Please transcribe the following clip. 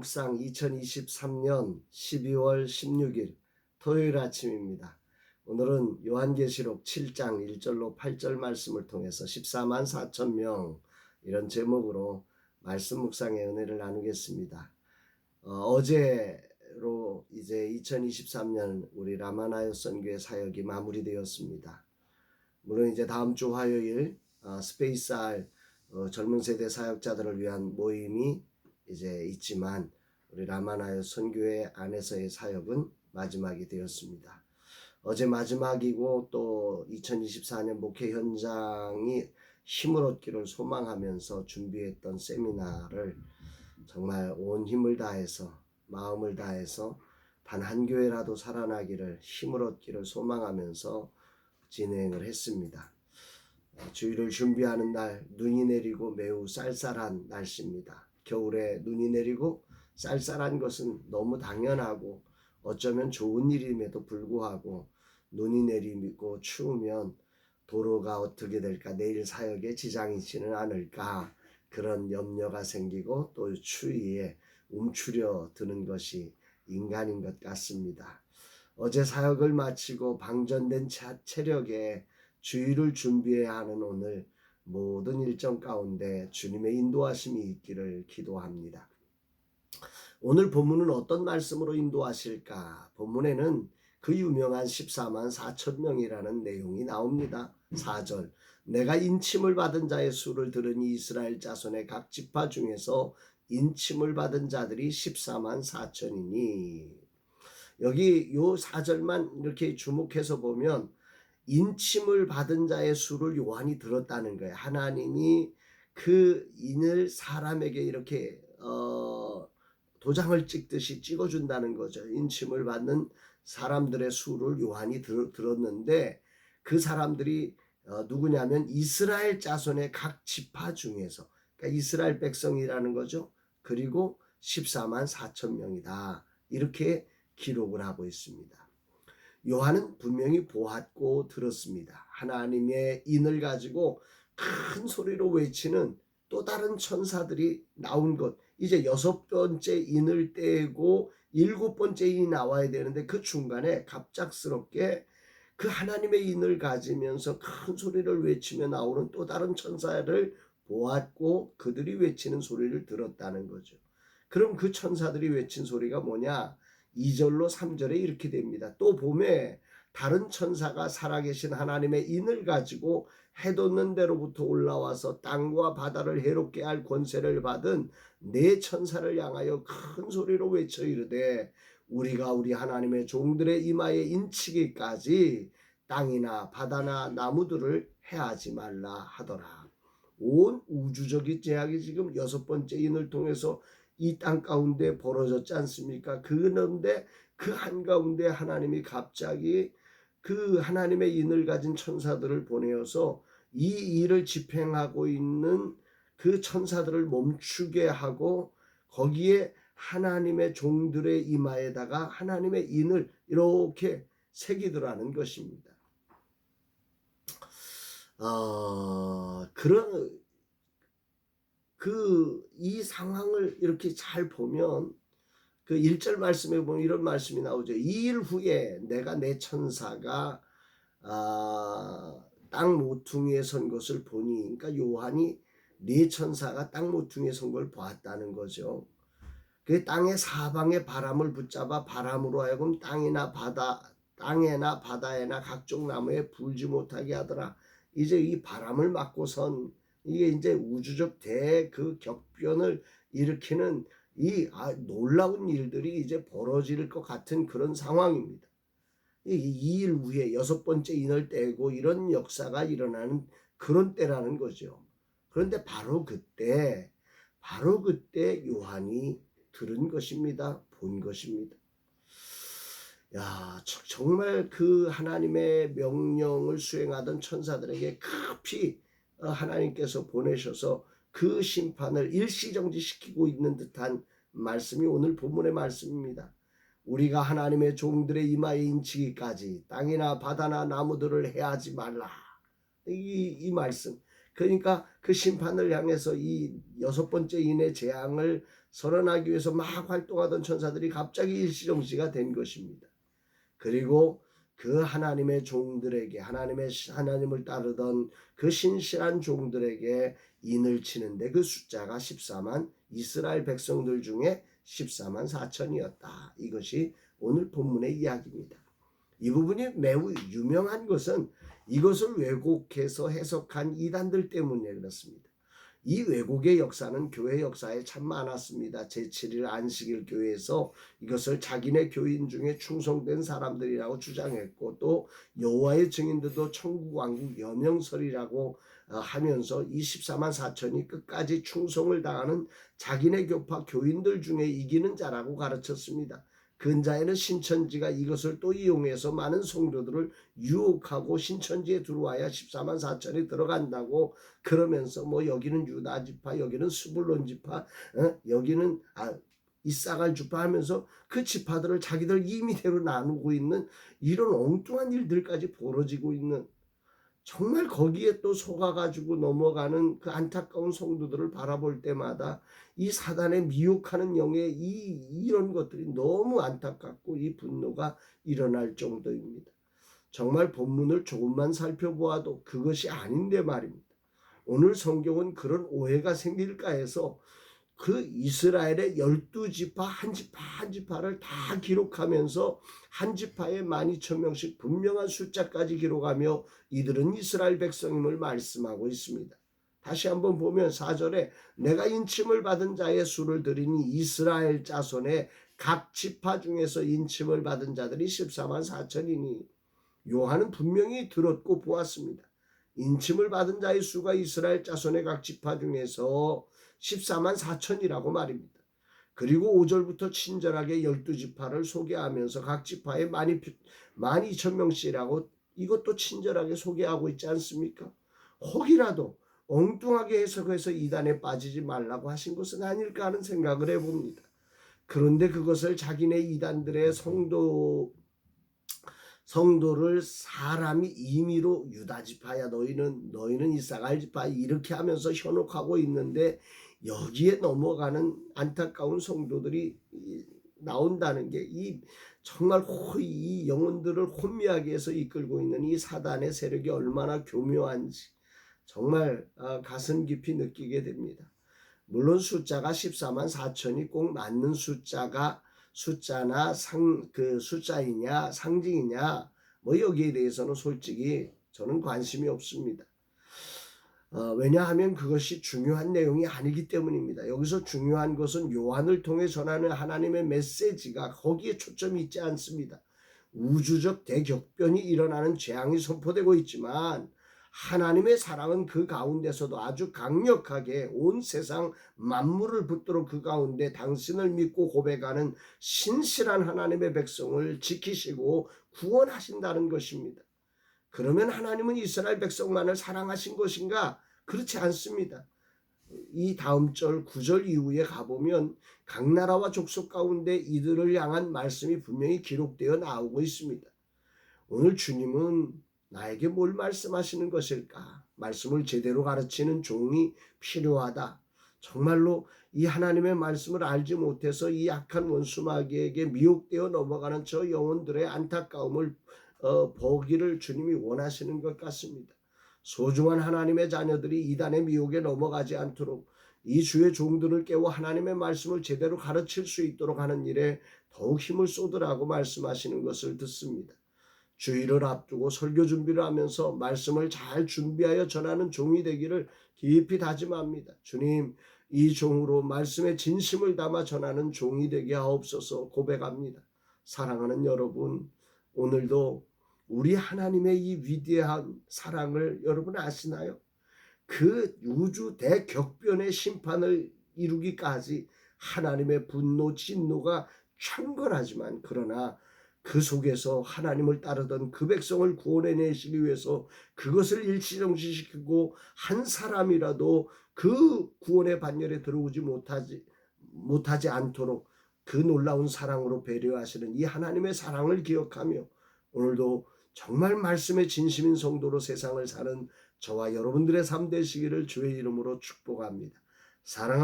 묵상 2023년 12월 16일 토요일 아침입니다. 오늘은 요한계시록 7장 1절로 8절 말씀을 통해서 14만 4천 명 이런 제목으로 말씀 묵상의 은혜를 나누겠습니다. 어제로 이제 2023년 우리 라마나요 선교회 사역이 마무리되었습니다. 물론 이제 다음 주 화요일 스페이스 R 젊은 세대 사역자들을 위한 모임이 이제 있지만 우리 라마나요 선교회 안에서의 사역은 마지막이 되었습니다. 어제 마지막이고 또 2024년 목회 현장이 힘을 얻기를 소망하면서 준비했던 세미나를 정말 온 힘을 다해서 마음을 다해서 단 한 교회라도 살아나기를 힘을 얻기를 소망하면서 진행을 했습니다. 주일을 준비하는 날 눈이 내리고 매우 쌀쌀한 날씨입니다. 겨울에 눈이 내리고 쌀쌀한 것은 너무 당연하고 어쩌면 좋은 일임에도 불구하고 눈이 내리고 추우면 도로가 어떻게 될까, 내일 사역에 지장이 있지는 않을까, 그런 염려가 생기고 또 추위에 움츠려 드는 것이 인간인 것 같습니다. 어제 사역을 마치고 방전된 체력에 주일을 준비해야 하는 오늘 모든 일정 가운데 주님의 인도하심이 있기를 기도합니다. 오늘 본문은 어떤 말씀으로 인도하실까? 본문에는 그 유명한 14만 4천 명이라는 내용이 나옵니다. 4절, 내가 인침을 받은 자의 수를 들으니 이스라엘 자손의 각 지파 중에서 인침을 받은 자들이 14만 4천이니, 여기 요 4절만 이렇게 주목해서 보면 인침을 받은 자의 수를 요한이 들었다는 거예요. 하나님이 그 인을 사람에게 이렇게 도장을 찍듯이 찍어준다는 거죠. 인침을 받는 사람들의 수를 요한이 들었는데 그 사람들이 누구냐면 이스라엘 자손의 각 지파 중에서, 그러니까 이스라엘 백성이라는 거죠. 그리고 14만 4천 명이다. 이렇게 기록을 하고 있습니다. 요한은 분명히 보았고 들었습니다. 하나님의 인을 가지고 큰 소리로 외치는 또 다른 천사들이 나온 것, 이제 6번째 인을 떼고 7번째 인이 나와야 되는데 그 중간에 갑작스럽게 그 하나님의 인을 가지면서 큰 소리를 외치며 나오는 또 다른 천사를 보았고 그들이 외치는 소리를 들었다는 거죠. 그럼 그 천사들이 외친 소리가 뭐냐? 2절로 3절에 이렇게 됩니다. 또 봄에 다른 천사가 살아계신 하나님의 인을 가지고 해돋는 데로부터 올라와서 땅과 바다를 해롭게 할 권세를 받은 네 천사를 향하여 큰 소리로 외쳐 이르되, 우리가 우리 하나님의 종들의 이마에 인치기까지 땅이나 바다나 나무들을 해하지 말라 하더라. 온 우주적인 제약이 지금 6번째 인을 통해서 이 땅 가운데 벌어졌지 않습니까? 그런데 그 한가운데 하나님이 갑자기 그 하나님의 인을 가진 천사들을 보내어서 이 일을 집행하고 있는 그 천사들을 멈추게 하고 거기에 하나님의 종들의 이마에다가 하나님의 인을 이렇게 새기더라는 것입니다. 이 상황을 이렇게 잘 보면 그 1절 말씀에 보면 이런 말씀이 나오죠. 2일 후에 내가 내 천사가 땅 모퉁이에 선 것을 보니, 그러니까 요한이 네 천사가 땅 모퉁이에 선 걸 보았다는 거죠. 그 땅의 사방에 바람을 붙잡아 바람으로 하여금 땅에나 바다에나 각종 나무에 불지 못하게 하더라. 이제 이 바람을 맞고선 이게 이제 우주적 그 격변을 일으키는 이 놀라운 일들이 이제 벌어질 것 같은 그런 상황입니다. 2일 후에 6번째 인을 떼고 이런 역사가 일어나는 그런 때라는 거죠. 그런데 바로 그때 요한이 들은 것입니다. 본 것입니다. 정말 그 하나님의 명령을 수행하던 천사들에게 급히 하나님께서 보내셔서 그 심판을 일시정지시키고 있는 듯한 말씀이 오늘 본문의 말씀입니다. 우리가 하나님의 종들의 이마에 인치기까지 땅이나 바다나 나무들을 해하지 말라. 이 말씀. 그러니까 그 심판을 향해서 이 6번째 인의 재앙을 선언하기 위해서 막 활동하던 천사들이 갑자기 일시정지가 된 것입니다. 그리고 그 하나님의 종들에게 하나님을 따르던 그 신실한 종들에게 인을 치는데 그 숫자가 14만 이스라엘 백성들 중에 14만 4천이었다. 이것이 오늘 본문의 이야기입니다. 이 부분이 매우 유명한 것은 이것을 왜곡해서 해석한 이단들 때문에 그렇습니다. 이 왜곡의 역사는 교회 역사에 참 많았습니다. 제7일 안식일 교회에서 이것을 자기네 교인 중에 충성된 사람들이라고 주장했고, 또 여호와의 증인들도 천국왕국 여명설이라고 하면서 24만 4천이 끝까지 충성을 다하는 자기네 교파 교인들 중에 이기는 자라고 가르쳤습니다. 근자에는 신천지가 이것을 또 이용해서 많은 성도들을 유혹하고 신천지에 들어와야 14만 4천이 들어간다고, 그러면서 뭐 여기는 유다 지파, 여기는 스불론 지파, 여기는 이사갈 지파 하면서 그 지파들을 자기들 임의대로 나누고 있는 이런 엉뚱한 일들까지 벌어지고 있는, 정말 거기에 또 속아가지고 넘어가는 그 안타까운 성도들을 바라볼 때마다 이 사단의 미혹하는 영의 이런 것들이 너무 안타깝고 이 분노가 일어날 정도입니다. 정말 본문을 조금만 살펴보아도 그것이 아닌데 말입니다. 오늘 성경은 그런 오해가 생길까 해서 그 이스라엘의 12지파 한 지파 한 지파를 다 기록하면서 한 지파에 12,000명씩 분명한 숫자까지 기록하며 이들은 이스라엘 백성임을 말씀하고 있습니다. 다시 한번 보면 4절에 내가 인침을 받은 자의 수를 들으니 이스라엘 자손의 각 지파 중에서 인침을 받은 자들이 14만 4천이니, 요한은 분명히 들었고 보았습니다. 인침을 받은 자의 수가 이스라엘 자손의 각 지파 중에서 14만 4천이라고 말입니다. 그리고 5절부터 친절하게 12지파를 소개하면서 각 지파에 12,000명씩이라고 이것도 친절하게 소개하고 있지 않습니까? 혹이라도 엉뚱하게 해석해서 이단에 빠지지 말라고 하신 것은 아닐까 하는 생각을 해봅니다. 그런데 그것을 자기네 이단들의 성도를 사람이 임의로 유다지파야 너희는 이사갈 지파 이렇게 하면서 현혹하고 있는데, 여기에 넘어가는 안타까운 성도들이 나온다는 게 정말 이 영혼들을 혼미하게 해서 이끌고 있는 이 사단의 세력이 얼마나 교묘한지 정말 가슴 깊이 느끼게 됩니다. 물론 숫자가 14만 4천이 꼭 맞는 숫자나 숫자이냐 상징이냐 뭐 여기에 대해서는 솔직히 저는 관심이 없습니다. 왜냐하면 그것이 중요한 내용이 아니기 때문입니다. 여기서 중요한 것은 요한을 통해 전하는 하나님의 메시지가 거기에 초점이 있지 않습니다. 우주적 대격변이 일어나는 재앙이 선포되고 있지만 하나님의 사랑은 그 가운데서도 아주 강력하게 온 세상 만물을 붙들어 그 가운데 당신을 믿고 고백하는 신실한 하나님의 백성을 지키시고 구원하신다는 것입니다. 그러면 하나님은 이스라엘 백성만을 사랑하신 것인가? 그렇지 않습니다. 이 다음 절 9절 이후에 가보면 각 나라와 족속 가운데 이들을 향한 말씀이 분명히 기록되어 나오고 있습니다. 오늘 주님은 나에게 뭘 말씀하시는 것일까? 말씀을 제대로 가르치는 종이 필요하다. 정말로 이 하나님의 말씀을 알지 못해서 이 악한 원수 마귀에게 미혹되어 넘어가는 저 영혼들의 안타까움을 보기를 주님이 원하시는 것 같습니다. 소중한 하나님의 자녀들이 이단의 미혹에 넘어가지 않도록 이 주의 종들을 깨워 하나님의 말씀을 제대로 가르칠 수 있도록 하는 일에 더욱 힘을 쏟으라고 말씀하시는 것을 듣습니다. 주일을 앞두고 설교 준비를 하면서 말씀을 잘 준비하여 전하는 종이 되기를 깊이 다짐합니다. 주님, 이 종으로 말씀의 진심을 담아 전하는 종이 되게 하옵소서 고백합니다. 사랑하는 여러분, 오늘도 우리 하나님의 이 위대한 사랑을 여러분 아시나요? 그 우주 대격변의 심판을 이루기까지 하나님의 분노, 진노가 창궐하지만 그러나 그 속에서 하나님을 따르던 그 백성을 구원해내시기 위해서 그것을 일시정지시키고 한 사람이라도 그 구원의 반열에 들어오지 못하지 않도록 그 놀라운 사랑으로 배려하시는 이 하나님의 사랑을 기억하며 오늘도 정말 말씀의 진심인 성도로 세상을 사는 저와 여러분들의 삶 되시기를 주의 이름으로 축복합니다. 사랑합니다.